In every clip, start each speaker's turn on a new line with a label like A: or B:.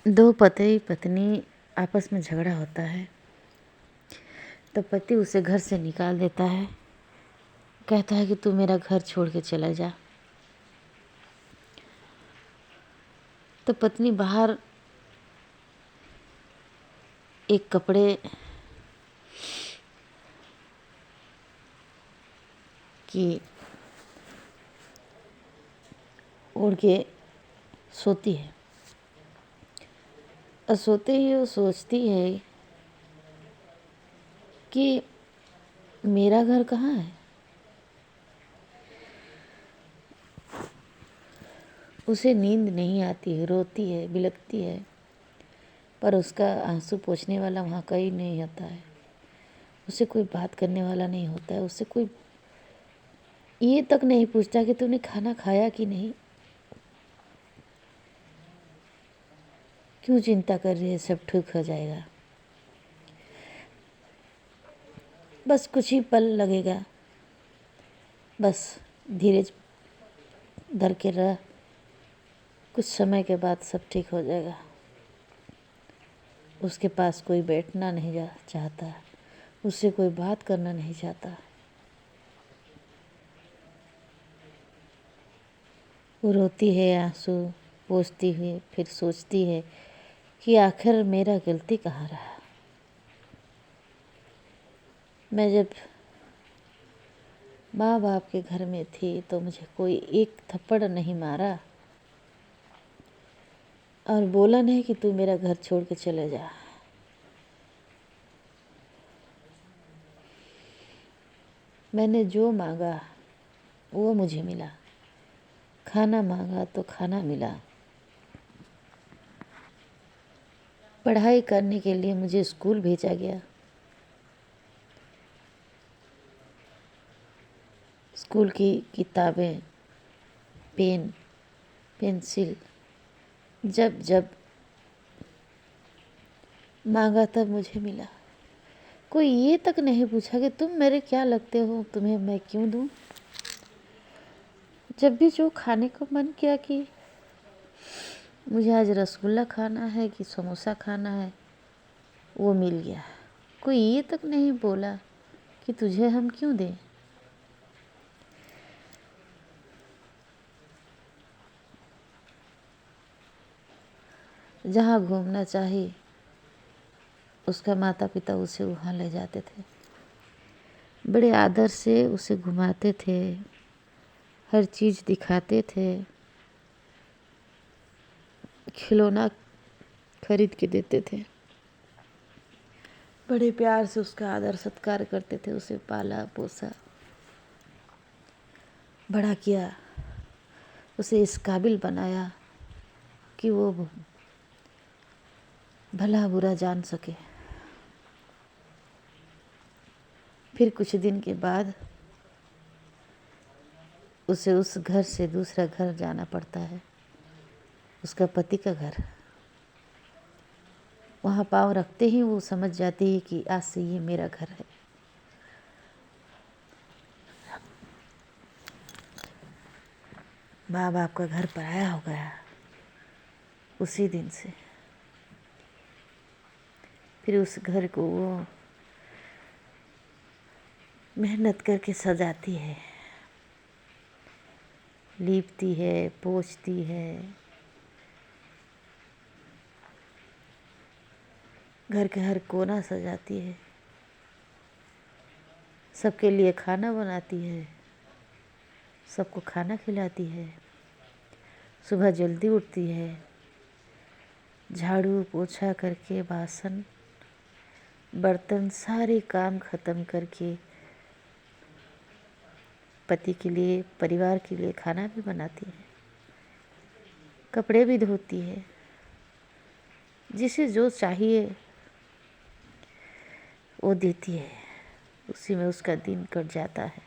A: दो पति पत्नी आपस में झगड़ा होता है तो पति उसे घर से निकाल देता है, कहता है कि तू मेरा घर छोड़ के चला जा। तो पत्नी बाहर एक कपड़े की ओढ़ के सोती है और सोते ही वो सोचती है कि मेरा घर कहाँ है। उसे नींद नहीं आती है, रोती है, बिलखती है, पर उसका आंसू पोंछने वाला वहाँ कहीं नहीं होता है। उसे कोई बात करने वाला नहीं होता है। उससे कोई ये तक नहीं पूछता कि तूने खाना खाया कि नहीं, क्यों चिंता कर रही है, सब ठीक हो जाएगा। बस कुछ ही पल लगेगा, बस धीरज धर के रह, कुछ समय के बाद सब ठीक हो जाएगा। उसके पास कोई बैठना नहीं चाहता, उससे कोई बात करना नहीं चाहता। वो रोती है, आंसू पोंछती हुई, फिर सोचती है कि आखिर मेरा गलती कहाँ रहा। मैं जब माँ बाप के घर में थी तो मुझे कोई एक थप्पड़ नहीं मारा और बोला नहीं कि तू मेरा घर छोड़ के चले जा। मैंने जो मांगा वो मुझे मिला, खाना मांगा तो खाना मिला। पढ़ाई करने के लिए मुझे स्कूल भेजा गया। स्कूल की किताबें, पेन, पेंसिल जब जब मांगा तब मुझे मिला। कोई ये तक नहीं पूछा कि तुम मेरे क्या लगते हो, तुम्हें मैं क्यों दूं। जब भी जो खाने को मन किया कि मुझे आज रसगुल्ला खाना है कि समोसा खाना है, वो मिल गया। कोई ये तक नहीं बोला कि तुझे हम क्यों दें। जहाँ घूमना चाहिए उसका माता पिता उसे वहाँ ले जाते थे, बड़े आदर से उसे घुमाते थे, हर चीज़ दिखाते थे, खिलौना खरीद के देते थे, बड़े प्यार से उसका आदर सत्कार करते थे, उसे पाला पोसा, बड़ा किया, उसे इस काबिल बनाया कि वो भला बुरा जान सके। फिर कुछ दिन के बाद उसे उस घर से दूसरा घर जाना पड़ता है, उसका पति का घर। वहाँ पाँव रखते ही वो समझ जाती है कि आज से ये मेरा घर है। माँ बाप का घर पराया हो गया उसी दिन से। फिर उस घर को वो मेहनत करके सजाती है, लीपती है, पोंछती है, घर के हर कोना सजाती है, सबके लिए खाना बनाती है, सबको खाना खिलाती है, सुबह जल्दी उठती है, झाड़ू पोछा करके बासन बर्तन सारे काम ख़त्म करके पति के लिए, परिवार के लिए खाना भी बनाती है, कपड़े भी धोती है, जिसे जो चाहिए वो देती है। उसी में उसका दिन कट जाता है।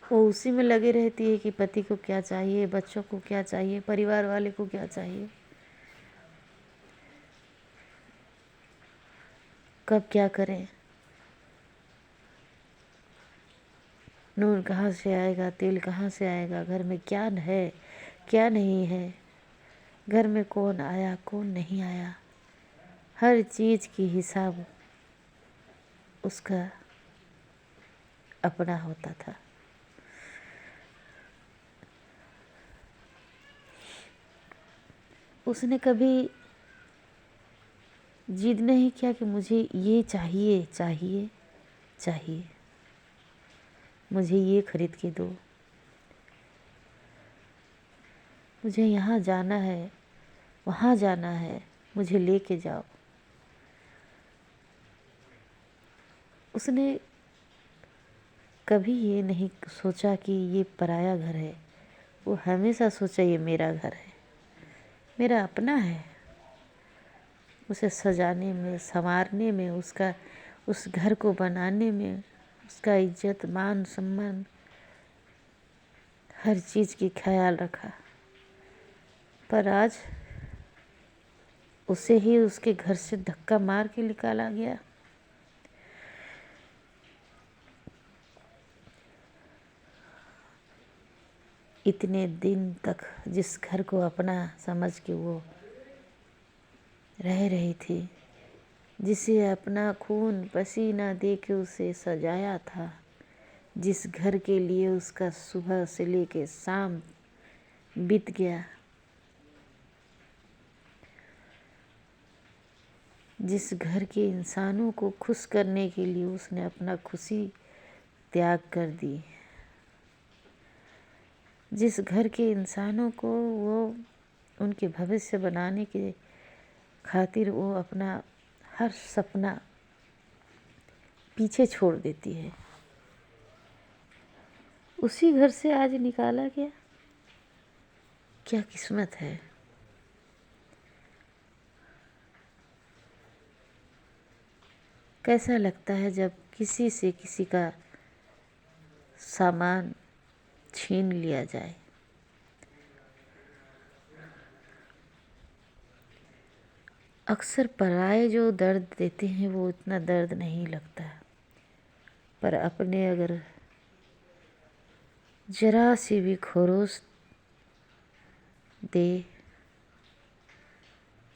A: वो उसी में लगे रहती है कि पति को क्या चाहिए, बच्चों को क्या चाहिए, परिवार वाले को क्या चाहिए, कब क्या करें, नून कहाँ से आएगा, तेल कहाँ से आएगा, घर में क्या है क्या नहीं है, گھر میں کون آیا کون نہیں آیا، ہر چیز کی حساب اس کا اپنا ہوتا تھا۔ اس نے کبھی ضد نہیں کیا کہ مجھے یہ چاہیے چاہیے چاہیے، مجھے یہ خرید کے دو، مجھے یہاں جانا ہے وہاں جانا ہے مجھے لے کے جاؤ۔ اس نے کبھی یہ نہیں سوچا کہ یہ پرایا گھر ہے، وہ ہمیشہ سوچا یہ میرا گھر ہے، میرا اپنا ہے۔ اسے سجانے میں، سنوارنے میں، اس گھر کو بنانے میں، اس کا عزت مان سمان ہر چیز کی خیال رکھا، پر آج اسے ہی اس کے گھر سے دھکا مار کے نکالا گیا۔ اتنے دن تک جس گھر کو اپنا سمجھ کے وہ رہ رہی تھی، جسے اپنا خون پسینہ دے کے اسے سجایا تھا، جس گھر کے لیے اس کا صبح سے لے کے شام بیت گیا، جس گھر کے انسانوں کو خوش کرنے کے لیے اس نے اپنا خوشی تیاگ کر دی، جس گھر کے انسانوں کو وہ ان کے بھوشیہ بنانے کے خاطر وہ اپنا ہر سپنا پیچھے چھوڑ دیتی ہے، اسی گھر سے آج نکالا گیا۔ کیا قسمت ہے! کیسا لگتا ہے جب کسی سے کسی کا سامان چھین لیا جائے۔ اکثر پرائے جو درد دیتے ہیں وہ اتنا درد نہیں لگتا، پر اپنے اگر ذرا سی بھی خروش دے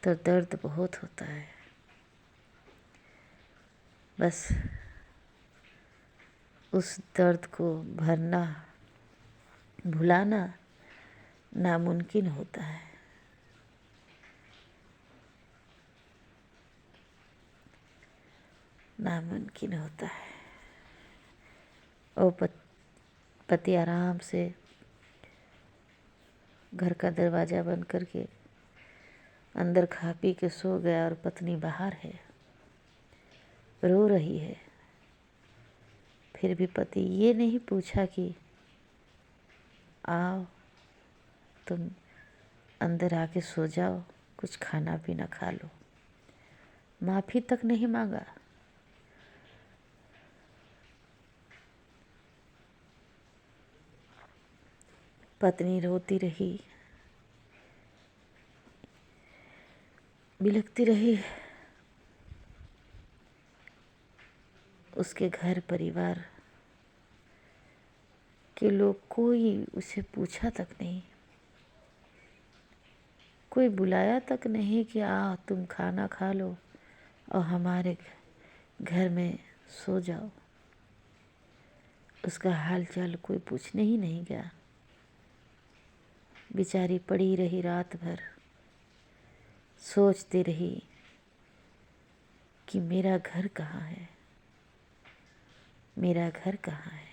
A: تو درد بہت ہوتا ہے۔ بس اس درد کو بھرنا، بھلانا ناممکن ہوتا ہے۔ ناممکن ہوتا ہے۔ اور پتی آرام سے گھر کا دروازہ بند کر کے اندر کھا پی کے سو گیا، اور پتنی باہر ہے، رو رہی ہے۔ پھر بھی پتی یہ نہیں پوچھا کہ آؤ تم اندر آ کے سو جاؤ، کچھ کھانا پینا کھا لو، معافی تک نہیں مانگا۔ پتنی روتی رہی، بلکتی رہی، اس کے گھر پریوار کے لوگ کوئی اسے پوچھا تک نہیں، کوئی بلایا تک نہیں کہ آؤ تم کھانا کھا لو اور ہمارے گھر میں سو جاؤ۔ اس کا حال چال کوئی پوچھنے ہی نہیں گیا۔ بیچاری پڑی رہی رات بھر، سوچتی رہی کہ میرا گھر کہاں ہے، میرا گھر کہاں ہے۔